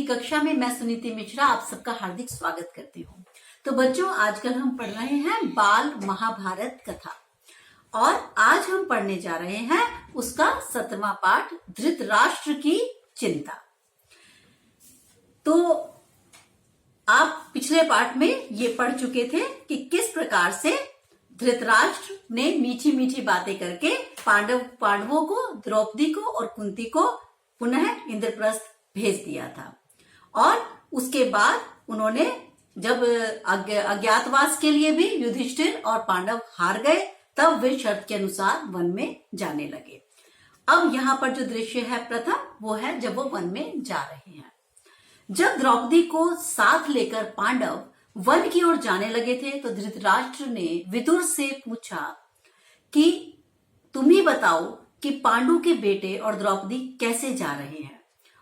कक्षा में मैं सुनीति मिश्रा आप सबका हार्दिक स्वागत करती हूँ। तो बच्चों, आजकल हम पढ़ रहे हैं बाल महाभारत कथा और आज हम पढ़ने जा रहे हैं उसका 17वां पाठ, धृतराष्ट्र की चिंता। तो आप पिछले पाठ में ये पढ़ चुके थे कि किस प्रकार से धृतराष्ट्र ने मीठी मीठी बातें करके पांडवों को, द्रौपदी को और कुंती को पुनः इंद्रप्रस्थ भेज दिया था। और उसके बाद उन्होंने जब अज्ञातवास के लिए भी युधिष्ठिर और पांडव हार गए, तब वे शर्त के अनुसार वन में जाने लगे। अब यहाँ पर जो दृश्य है प्रथम, वो है जब वो वन में जा रहे हैं। जब द्रौपदी को साथ लेकर पांडव वन की ओर जाने लगे थे, तो धृतराष्ट्र ने विदुर से पूछा कि तुम ही बताओ कि पांडु के बेटे और द्रौपदी कैसे जा रहे हैं।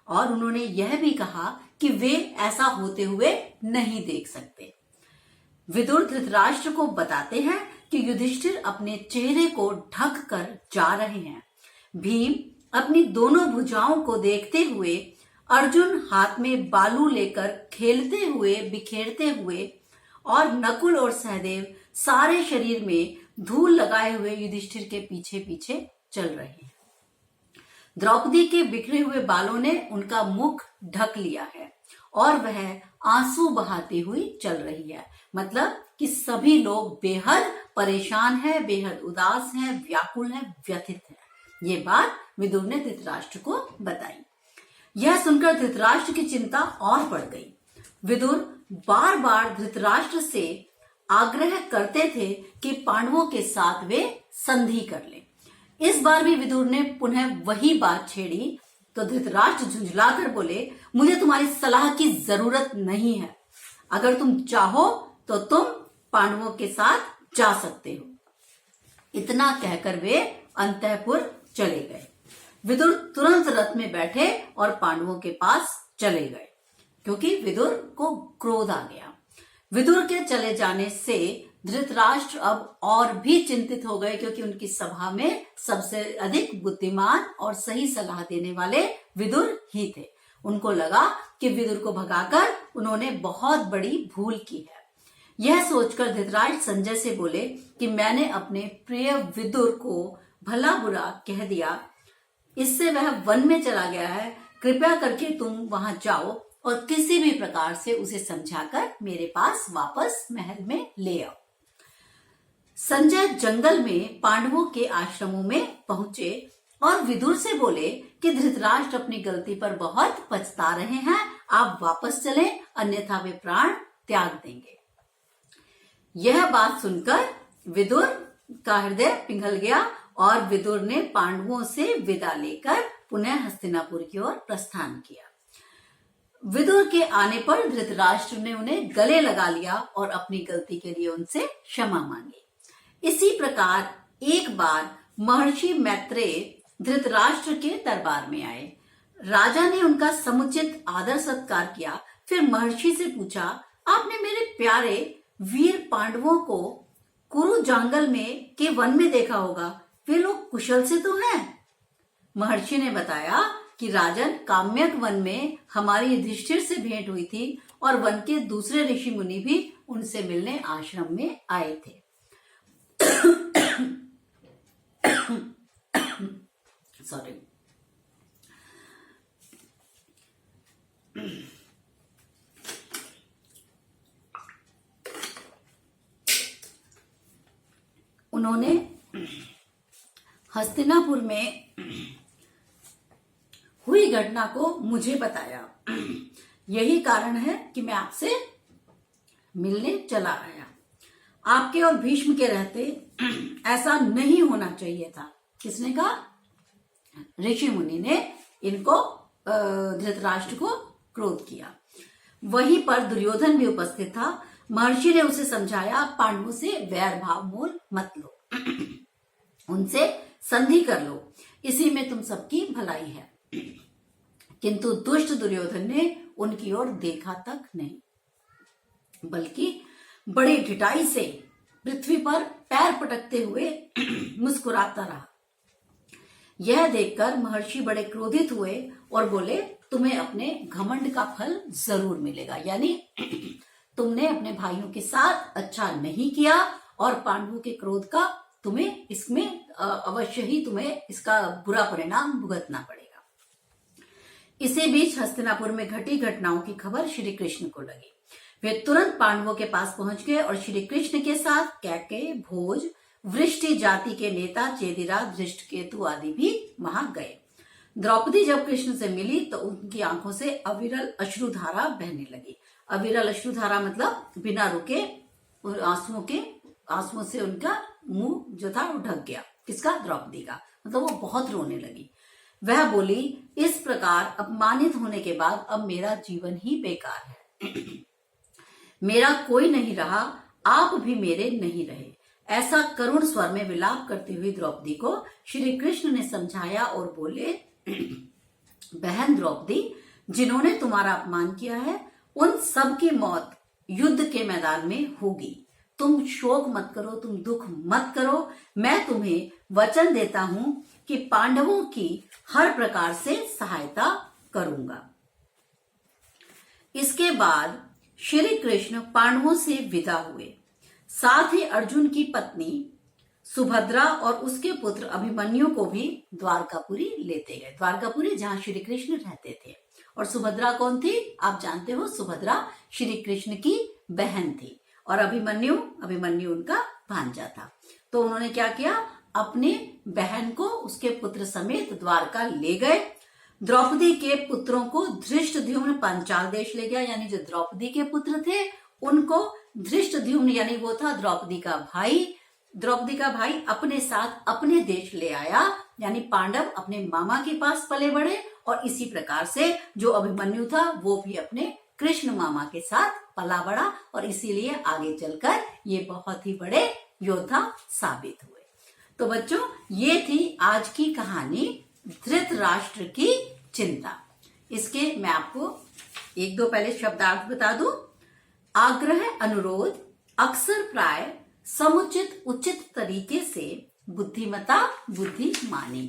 और उन्होंने यह भी कहा कि वे ऐसा होते हुए नहीं देख सकते। विदुर धृतराष्ट्र को बताते हैं कि युधिष्ठिर अपने चेहरे को ढक कर जा रहे हैं। भीम अपनी दोनों भुजाओं को देखते हुए, अर्जुन हाथ में बालू लेकर खेलते हुए, बिखेरते हुए, और नकुल और सहदेव सारे शरीर में धूल लगाए हुए युधिष्ठिर के पीछे पीछे चल रहे हैं। द्रौपदी के बिखरे हुए बालों ने उनका मुख ढक लिया है और वह आंसू बहाती हुई चल रही है। मतलब कि सभी लोग बेहद परेशान हैं, बेहद उदास हैं, व्याकुल हैं, व्यथित हैं। ये बात विदुर ने धृतराष्ट्र को बताई। यह सुनकर धृतराष्ट्र की चिंता और बढ़ गई। विदुर बार बार धृतराष्ट्र से आग्रह करते थे कि पांडवों के साथ वे संधि कर लें। इस बार भी विदुर ने पुनः वही बात छेड़ी, तो धृतराष्ट्र झुंझलाकर बोले, मुझे तुम्हारी सलाह की जरूरत नहीं है। अगर तुम चाहो तो तुम पांडवों के साथ जा सकते हो। इतना कहकर वे अंतःपुर चले गए। विदुर तुरंत रथ में बैठे और पांडवों के पास चले गए, क्योंकि विदुर को क्रोध आ गया। विदुर के चले जाने से धृतराष्ट्र अब और भी चिंतित हो गए, क्योंकि उनकी सभा में सबसे अधिक बुद्धिमान और सही सलाह देने वाले विदुर ही थे। उनको लगा कि विदुर को भगाकर उन्होंने बहुत बड़ी भूल की है। यह सोचकर धृतराष्ट्र संजय से बोले कि मैंने अपने प्रिय विदुर को भला बुरा कह दिया, इससे वह वन में चला गया है। कृपया करके तुम वहां जाओ और किसी भी प्रकार से उसे समझाकर मेरे पास वापस महल में ले आओ। संजय जंगल में पांडवों के आश्रमों में पहुंचे और विदुर से बोले कि धृतराष्ट्र अपनी गलती पर बहुत पछता रहे हैं, आप वापस चलें, अन्यथा वे प्राण त्याग देंगे। यह बात सुनकर विदुर का हृदय पिघल गया और विदुर ने पांडवों से विदा लेकर पुनः हस्तिनापुर की ओर प्रस्थान किया। विदुर के आने पर धृतराष्ट्र ने उन्हें गले लगा लिया और अपनी गलती के लिए उनसे क्षमा मांगी। इसी प्रकार एक बार महर्षि मैत्रेय धृतराष्ट्र के दरबार में आए। राजा ने उनका समुचित आदर सत्कार किया। फिर महर्षि से पूछा, आपने मेरे प्यारे वीर पांडवों को कुरु जंगल में के वन में देखा होगा, वे लोग कुशल से तो हैं? महर्षि ने बताया कि राजन, काम्यक वन में हमारी युधिष्ठिर से भेंट हुई थी और वन के दूसरे ऋषि मुनि भी उनसे मिलने आश्रम में आए थे। सॉरी। उन्होंने हस्तिनापुर में हुई घटना को मुझे बताया। यही कारण है कि मैं आपसे मिलने चला आया। आपके और भीष्म के रहते ऐसा नहीं होना चाहिए था। किसने कहा? ऋषि मुनि ने इनको धृतराष्ट्र को क्रोध किया। वहीं पर दुर्योधन भी उपस्थित था। महर्षि ने उसे समझाया, पांडवों से वैर भाव मूल मत लो, उनसे संधि कर लो, इसी में तुम सबकी भलाई है। किंतु दुष्ट दुर्योधन ने उनकी ओर देखा तक नहीं, बल्कि बड़ी ढिठाई से पृथ्वी पर पैर पटकते हुए मुस्कुराता रहा। यह देखकर महर्षि बड़े क्रोधित हुए और बोले, तुम्हें अपने घमंड का फल जरूर मिलेगा, यानी तुमने अपने भाइयों के साथ अच्छा नहीं किया और पांडवों के क्रोध का तुम्हें इसमें अवश्य ही तुम्हें इसका बुरा परिणाम भुगतना पड़ेगा। इसी बीच हस्तिनापुर में घटी घटनाओं की खबर श्री कृष्ण को लगी। वे तुरंत पांडवों के पास पहुंच गए और श्री कृष्ण के साथ कैकेय, भोज, वृष्टि जाति के नेता चेदिरा, धृष्टकेतु आदि भी वहां गए। द्रौपदी जब कृष्ण से मिली तो उनकी आंखों से अविरल अश्रुधारा बहने लगी। अविरल अश्रुधारा मतलब बिना रुके आंसुओं से उनका मुंह जो था वो ढक गया। किसका? द्रौपदी का। मतलब वो बहुत रोने लगी। वह बोली, इस प्रकार अपमानित होने के बाद अब मेरा जीवन ही बेकार है। मेरा कोई नहीं रहा, आप भी मेरे नहीं रहे। ऐसा करुण स्वर में विलाप करती हुई द्रौपदी को श्री कृष्ण ने समझाया और बोले, बहन द्रौपदी, जिन्होंने तुम्हारा अपमान किया है उन सब की मौत युद्ध के मैदान में होगी। तुम शोक मत करो, तुम दुख मत करो। मैं तुम्हें वचन देता हूं कि पांडवों की हर प्रकार से सहायता करूंगा। इसके बाद श्री कृष्ण पांडवों से विदा हुए। साथ ही अर्जुन की पत्नी सुभद्रा और उसके पुत्र अभिमन्यु को भी द्वारकापुरी लेते गए। द्वारकापुरी जहां श्री कृष्ण रहते थे। और सुभद्रा कौन थी? आप जानते हो, सुभद्रा श्री कृष्ण की बहन थी और अभिमन्यु उनका भांजा था। तो उन्होंने क्या किया? अपने बहन को उसके पुत्र समेत द्वारका ले गए। द्रौपदी के पुत्रों को धृष्टद्युम्न पांचाल देश ले गया, यानी जो द्रौपदी के पुत्र थे उनको धृष्टद्युम्न, यानी वो था द्रौपदी का भाई अपने साथ अपने देश ले आया। यानी पांडव अपने मामा के पास पले बढ़े और इसी प्रकार से जो अभिमन्यु था वो भी अपने कृष्ण मामा के साथ पला बढ़ा और इसीलिए आगे चलकर ये बहुत ही बड़े योद्धा साबित हुए। तो बच्चों, ये थी आज की कहानी धृतराष्ट्र की चिंता। इसके मैं आपको एक दो पहले शब्दार्थ बता दूं। आग्रह, अनुरोध, अक्सर, प्राय, समुचित, उचित तरीके से, बुद्धिमता, बुद्धिमानी।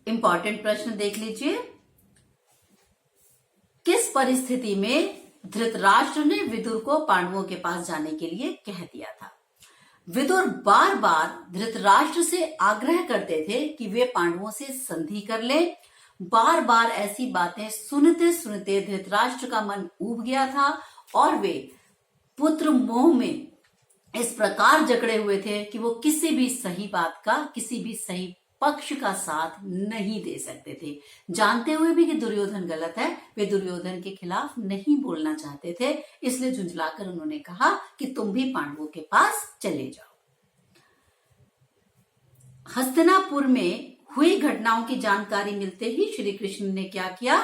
इंपॉर्टेंट प्रश्न देख लीजिए। किस परिस्थिति में धृतराष्ट्र ने विदुर को पांडवों के पास जाने के लिए कह दिया था? विदुर बार बार धृतराष्ट्र से आग्रह करते थे कि वे पांडवों से संधि कर लें। बार बार ऐसी बातें सुनते सुनते धृतराष्ट्र का मन ऊब गया था और वे पुत्र मोह में इस प्रकार जकड़े हुए थे कि वो किसी भी सही बात का, किसी भी सही पक्ष का साथ नहीं दे सकते थे। जानते हुए भी कि दुर्योधन गलत है, वे दुर्योधन के खिलाफ नहीं बोलना चाहते थे। इसलिए झुंझलाकर उन्होंने कहा कि तुम भी पांडवों के पास चले जाओ। हस्तिनापुर में हुई घटनाओं की जानकारी मिलते ही श्री कृष्ण ने क्या किया?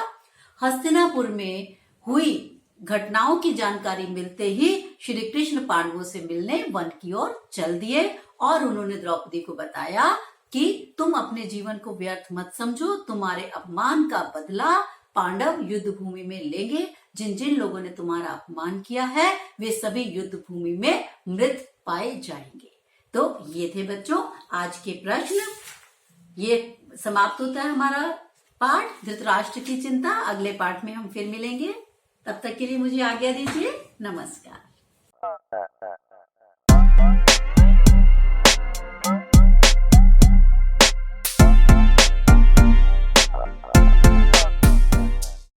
हस्तिनापुर में हुई घटनाओं की जानकारी मिलते ही श्री कृष्ण पांडवों से मिलने वन की ओर चल दिए और उन्होंने द्रौपदी को बताया कि तुम अपने जीवन को व्यर्थ मत समझो, तुम्हारे अपमान का बदला पांडव युद्ध भूमि में लेंगे। जिन जिन लोगों ने तुम्हारा अपमान किया है वे सभी युद्ध भूमि में मृत पाए जाएंगे। तो ये थे बच्चों आज के प्रश्न। ये समाप्त होता है हमारा पाठ धृतराष्ट्र की चिंता। अगले पाठ में हम फिर मिलेंगे। तब तक के लिए मुझे आज्ञा दीजिए। नमस्कार।